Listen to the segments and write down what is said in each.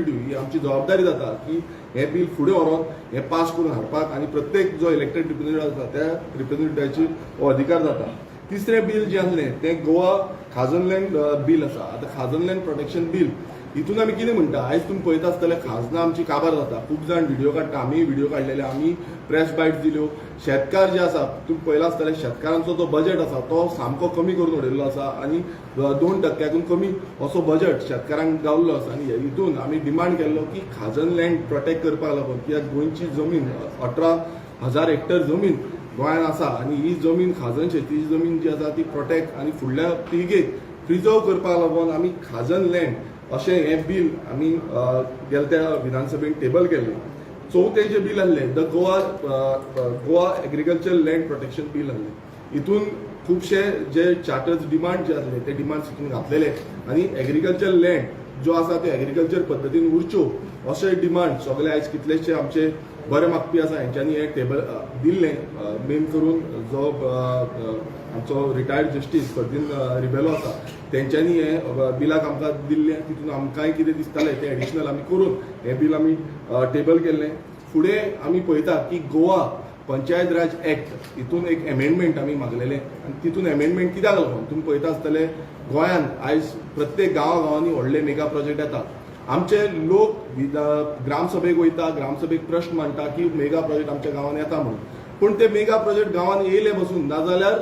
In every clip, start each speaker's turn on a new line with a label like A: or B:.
A: ही आमची जबाबदारी जाता की हे बिल फुडें व्हरून हे पास करून हाडपाक आनी प्रत्येक जो इलेक्टेड रिप्रेझेंटेटिव्ह आसा त्या रिप्रेझेंटेटिव्हाची हो अधिकार जाता. तिसरें बिल जें आसलें तें गोवा खाजनलँड बील आसा. आतां खाजनलँड प्रोटेक्शन बील हितून आमी कितें म्हणटा, आयज तुमी पळयता आसतले खाजनां आमची काबार जाता. खूब जाण व्हिडिओ काडटा, आमी व्हिडिओ काडलेले, आमी प्रेस बायट्स दिल्यो. शेतकार जे आसा तुमी पळयला आसतले शेतकारांचो जो बजेट आसा तो सामको कमी करून उडयल्लो आसा आनी 2% कमी असो बजेट शेतकारांक गावल्लो आसा. आनी हितून आमी डिमांड केल्लो की खाजनलँड प्रोटेक्ट करपाक लागून, कित्याक गोंयची जमीन 18,000 हेक्टर जमीन गोंयांत आसा आनी ही जमीन खाजन शेतीची जमीन जी आसा ती प्रोटेक्ट आनी फुडल्या पिळगेक प्रिजर्व करपाक लागून आमी खाजनलँड अशें हें बिल आमी गेल्या त्या विधानसभेन टेबल केल्लें. चवथें जें बिल आहलें the Goa agriculture land protection bill आहलें. हितून खुबशे जे चार्टर्स डिमांड जे आसले ते डिमांड्स हितून घातलेले आनी एग्रीकल्चर लँड जो आसा ते एग्रीकल्चर पद्दतीन उरच्यो अशे डिमांड सगळे आयज कितलेशे आमचे बरे मागपी आसा हेंच्यांनी हें टेबल दिल्लें. मेन करून जो आमचो रिटायर्ड जस्टीस फर्दीन रिबेलो आसा तेंच्यांनी हें बिलाक आमकां दिल्लें. तितून आमकांय कितें दिसतालें तें एडिशनल आमी करून हें बील आमी टेबल केल्लें. फुडें आमी पळयता की गोवा पंचायत राज एक्ट हितून एक एमेंडमेंट आमी मागलेलें आनी तितून एमेंडमेंट कित्याक लागून तुमी पळयता आसतले गोंयांत आयज प्रत्येक गांवांनी व्हडले मेगा प्रोजेक्ट येता. आमचे लोक ग्रामसभेक वयता, ग्रामसभेक प्रश्न मांडटा की मेगा प्रोजेक्ट आमच्या गांवांत येता म्हणून, पूण ते मेगा प्रोजेक्ट गांवांत येयले बसून नाजाल्यार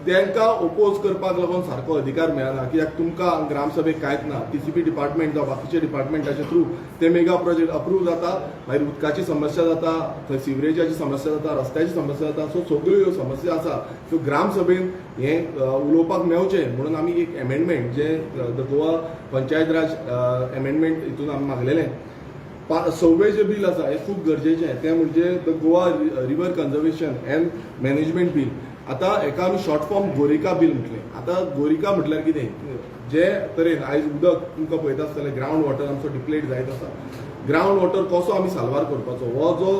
A: तांकां ओपोज करपाक लागून सारको अधिकार मेळना. कित्याक तुमकां ग्रामसभेक कांयच ना. टीसीपी डिपार्टमेंट जावं बाकीच्या डिपार्टमेंटाच्या थ्रू ते मेगा प्रोजेक्ट अप्रूव जाता. मागीर उदकाची समस्या जाता, थंय सिवरेजाची समस्या जाता, रस्त्याची समस्या जाता. सो सगळ्यो ह्यो समस्या आसा त्यो ग्रामसभेन हें उलोवपाक मेळचें म्हणून आमी एक एमेंडमेंट जे the Goa panchayat Raj amendment हितून आमी मागलेलें. 6वें जें बील आसा हें खूब गरजेचें, तें म्हणजे the Goa river conservation end management bill. आतां हेका आमी शॉर्ट फॉर्म गोरिका बील म्हटलें. आतां गोरिका म्हटल्यार कितें, जे तरेन आयज उदक तुमकां पळयता आसतलें ग्रावंड वॉटर आमचो डिप्लेट जायत आसा. ग्रावंड वॉटर कसो आमी साल्वार करपाचो हो जो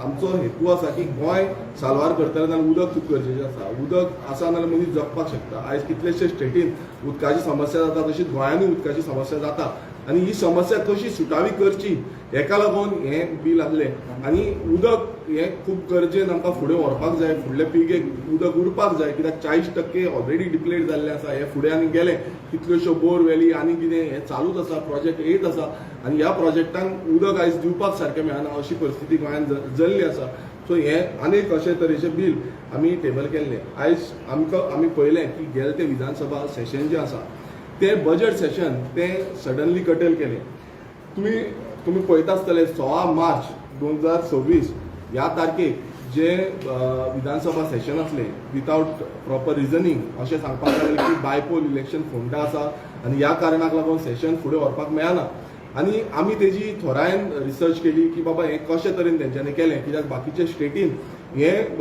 A: आमचो हेतू आसा की गोंय साल्वार करतले जाल्यार उदक खूब गरजेचें आसा. उदक आसा जाल्यार मनीस जगपाक शकता. आयज कितलेशे स्टेटीन उदकाची समस्या जाता तशीच गोंयांतूय उदकाची समस्या जाता आनी ही समस्या कशी सुटावी करची हेका लागून हें बील आहलें. आनी उदक हें खूब गरजेन आमकां फुडें व्हरपाक जाय, फुडल्या पिळगेक उदक उरपाक जाय. कित्याक 40% ऑलरेडी डिप्लेट जाल्लें आसा. हे फुडें आनी गेले कितल्योश्यो बोर व्हॅली आनी कितें हें चालूच आसा, प्रोजेक्ट येत आसा आनी ह्या प्रोजेक्टांक उदक आयज दिवपाक सारकें मेळना अशी परिस्थिती गोंयांत जाल्ली आसा. सो हें आनीक अशे तरेचें बील आमी टेबल केल्लें. आयज आमी पळयलें की गेले ते विधानसभा सेशन जें आसा तें बजेट सेशन तें सडनली कटेल केलें. तुमी पळयता आसतले 16 मार्च 2026 ह्या तारखेक जे विधानसभा सेशन आसलें विथआउट प्रॉपर रिजनींग अशें सांगपाक लागलें की बायपोल इलेक्शन फोंडा आसा आनी ह्या कारणाक लागून सेशन फुडें व्हरपाक मेळना. आनी आमी तेजी थोरायन रिसर्च केली की बाबा हें कशे तरेन तेंच्यांनी केलें. कित्याक बाकीच्या स्टेटीन हें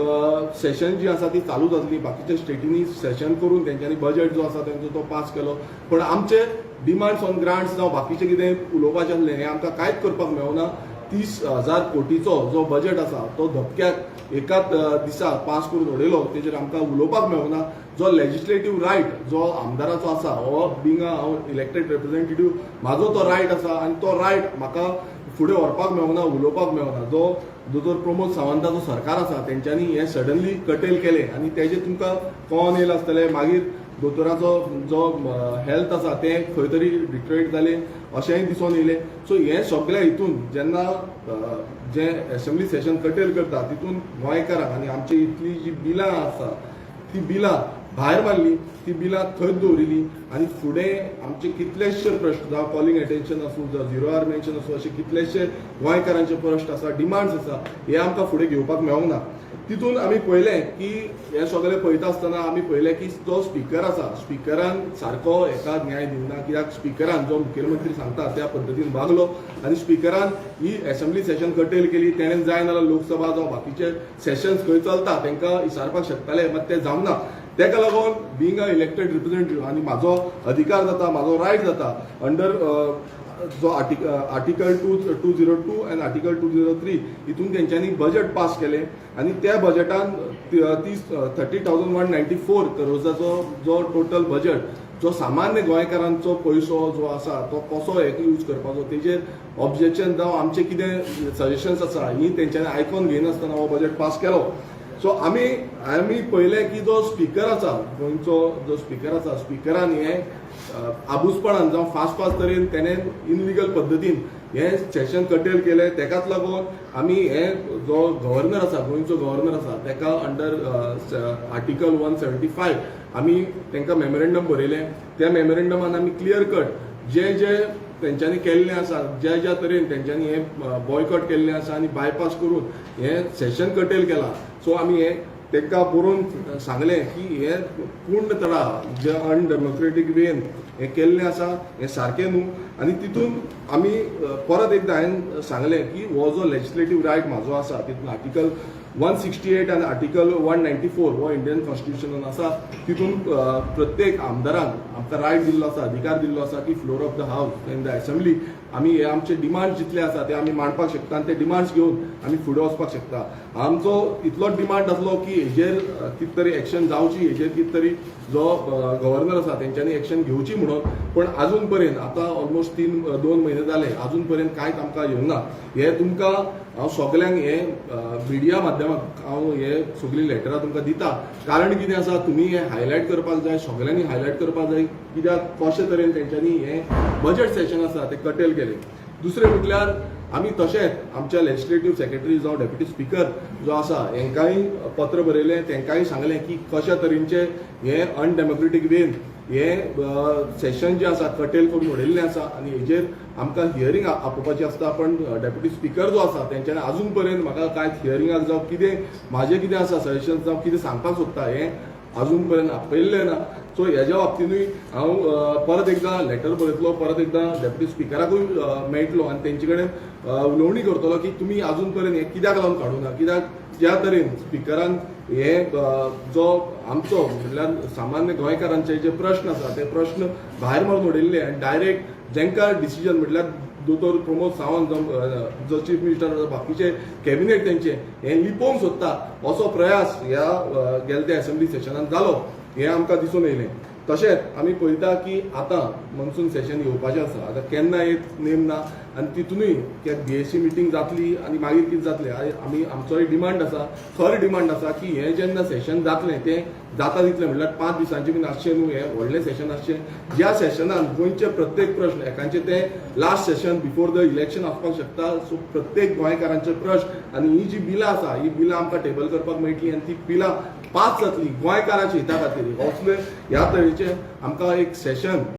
A: सेशन जी आसा ती चालूच आसली. बाकीच्या स्टेटींनी सेशन करून तेंच्यांनी बजेट जो आसा तेंचो तो पास केलो. पण आमचे डिमांड्स ऑन ग्रांट्स जावं बाकीचें कितें उलोवपाचें आसलें हें आमकां कांयच करपाक मेळना. 30,000 कोटीचो जो बजेट आसा तो धपक्याक एकाच दिसा पास करून उडयलो, तेजेर आमकां उलोवपाक मेळना. जो लेजिस्लेटीव रायट जो आमदाराचो आसा हो बिंग हांव इलेक्टेड रिप्रेझेंटेटिव्ह म्हाजो तो रायट आसा आनी तो रायट म्हाका फुडें व्हरपाक मेळना, उलोवपाक मेळना. जो दोतोर प्रमोद सावंताचो सरकार आसा तेंच्यांनी हें सडनली कटेल केलें आनी तेजें तुमकां कळोन येयलां आसतलें. मागीर दोतोराचो जो हेल्थ आसा तें खंय तरी डिट्रॉयट जालें अशेंय दिसून येयलें. सो हें सगळ्या हितून जेन्ना जें एसेंब्ली सेशन कटेल करता तितून गोंयकारांक आनी आमची इतली जी बिलां आसा ती बिलां भायर मारली, ती बिलां थंयच दवरिली आनी फुडें आमचे कितलेशे प्रश्न जावं कॉलिंग एटेन्शन आसूं जावं 0 आवर मेन्शन आसूं अशे कितलेशे गोंयकारांचे प्रश्न आसा, डिमांड्स आसा हे आमकां फुडें घेवपाक मेळोंक ना. तितून आमी पळयलें की हें सगळें पळयता आसतना आमी पळयलें की जो स्पिकर आसा स्पिकरान सारको हेका न्याय दिवना. कित्याक स्पिकरान जो मुखेलमंत्री सांगता त्या पद्दतीन वागलो आनी स्पिकरान ही एसेंब्ली सेशन कटेल केली. तेणें जाय नाल्यार लोकसभा जावं बाकीचे सेशन्स खंय चलता तेंकां विचारपाक शकताले, मात तें जावना. तेका लागून बिंग अ इलेक्टेड रिप्रेझेंटेटिव्ह आनी म्हाजो अधिकार जाता, म्हाजो रायट जाता अंडर जो आर्टिकल 202 आनी आर्टिकल 203 हितून तेंच्यांनी बजेट पास केलें आनी त्या बजेटान 30,194 करोडाचो जो टोटल बजेट जो सामान्य गोंयकारांचो पयसो जो आसा तो कसो यूज करपाचो तेजेर ऑब्जेक्शन जावं आमचे कितें सजेशन्स आसा ही तेंच्यांनी आयकून घेयनासतना हो बजेट पास केलो. सो आमी पळयलें की जो स्पीकर आसा गोंयचो जो स्पीकर आसा स्पीकरान हे आबूजपणान जावं फास्ट तरेन तेणें इनलिगल पद्दतीन हे सेशन कटेल केलें. तेकाच लागून आमी हे जो गव्हर्नर आसा गोंयचो गव्हर्नर आसा तेका अंडर आर्टिकल 175 आमी तांकां मेमोरेंडम बरयलें. त्या मेमोरेंडमान आमी क्लियर कट जे तेंच्यांनी केल्लें आसा ज्या तरेन तेंच्यांनी हे बॉयकॉट केल्लें आसा आनी बायपास करून हे सेशन कटेल केलां. सो आमी हे तांकां बरोवन सांगलें की हे पूर्ण तडा जे अनडेमोक्रेटीक वेन हे केल्लें आसा हे सारकें न्हू. आनी तितून आमी परत एकदां हांवें सांगलें की हो जो लेजिस्लेटीव रायट म्हाजो आसा तितून आर्टिकल 168 आनी आर्टिकल 194 हो इंडियन कॉन्स्टिट्युशनान आसा. तितून प्रत्येक आमदारांक आमकां रायट दिल्लो आसा अधिकार दिल्लो आसा की फ्लोर ऑफ द हावस इन द असेंब्ली आमी हे आमचे डिमांड जितले आसा ते आमी मांडपाक शकता आनी ते डिमांड्स घेवन आमी फुडें वचपाक शकता. आमचो इतलोच डिमांड आसलो की हेजेर कितें तरी एक्शन जावची हेजेर कितें तरी जो गव्हर्नर आसा तेंच्यांनी एक्शन घेवची म्हणून. पण आजून पर्यंत आतां ऑलमोस्ट 2 म्हयने जाले आजून पर्यंत कांयच आमकां येवंक ना. हे तुमकां हांव सगल्यांक हे मिडिया माध्यमांत हांव हे सगळी लेटरां तुमकां दिता. कारण कितें आसा तुमी हे हायलायट करपाक जाय सगल्यांनी हायलायट करपाक जाय कित्याक कशे तरेन तेंच्यांनी हे बजेट सेशन आसा ते कटेल केलें. दुसरें म्हटल्यार आमी तशेंच आमच्या लेजिस्लेटीव सेक्रेटरी जावं डेप्युटी स्पीकर जो आसा हेंकांय पत्र बरयलें तेंकांय सांगलें की कशा तरेचे हे अनडेमोक्रेटीक वेन हे सेशन जे आसा कटेल करून उडयल्लें आसा आनी हेजेर आमकां हियरींग आपोवपाची आसता. पण डेप्युटी स्पीकर जो आसा तेंच्यांनी आजून पर्यंत म्हाका कांयच हियरिंगाक जावं कितें म्हाजें कितें आसा सजेशन्स जावं कितें सांगपाक सोदता हें आजून पर्यंत आपयल्लें ना. सो हेज्या बाबतीनूय हांव परत एकदां लेटर बरयतलो परत एकदां डेप्युटी स्पीकराकूय मेळटलो आनी तेंचे कडेन उलोवणी करतलो की तुमी आजून पर्यंत हें कित्याक लागून काडूं ना. कित्याक ज्या तरेन स्पीकरान हे जो आमचो म्हटल्यार सामान्य गोंयकारांचे जे प्रश्न आसा ते प्रश्न भायर मारून उडयल्ले आनी डायरेक्ट जेंकां डिसिजन म्हटल्यार दोतोर प्रमोद सावंत जो चीफ मिनिस्टर आसा बाकीचे कॅबिनेट तेंचे हे लिपोवंक सोदता असो प्रयास ह्या गेल्या असेंब्ली सेशनान जालो हें आमकां दिसून येयलें. तशेंच आमी पळयता की आतां मॉन्सून सेशन येवपाचें आसा. आतां केन्ना येत नेम ना आनी तितूनय BSc मिटींग जातली आनी मागीर कितें जातलें आमी आमचोय डिमांड आसा खर डिमांड आसा की हें जेन्ना सेशन जातलें तें जाता तितलें म्हटल्यार 5 दिसांचें बीन आसचें न्हू. हें व्हडलें सेशन आसचें ज्या सेशनान गोंयचे प्रत्येक प्रश्न एकांचे तें last session before the election आसपाक शकता. सो प्रत्येक गोंयकारांचे प्रश्न आनी ही जी बिलां आसा ही बिलां आमकां टेबल करपाक मेळटली आनी ती बिलां पास जातली गोंयकारांच्या हिता खातीर असले ह्या तरेचे आमकां एक सेशन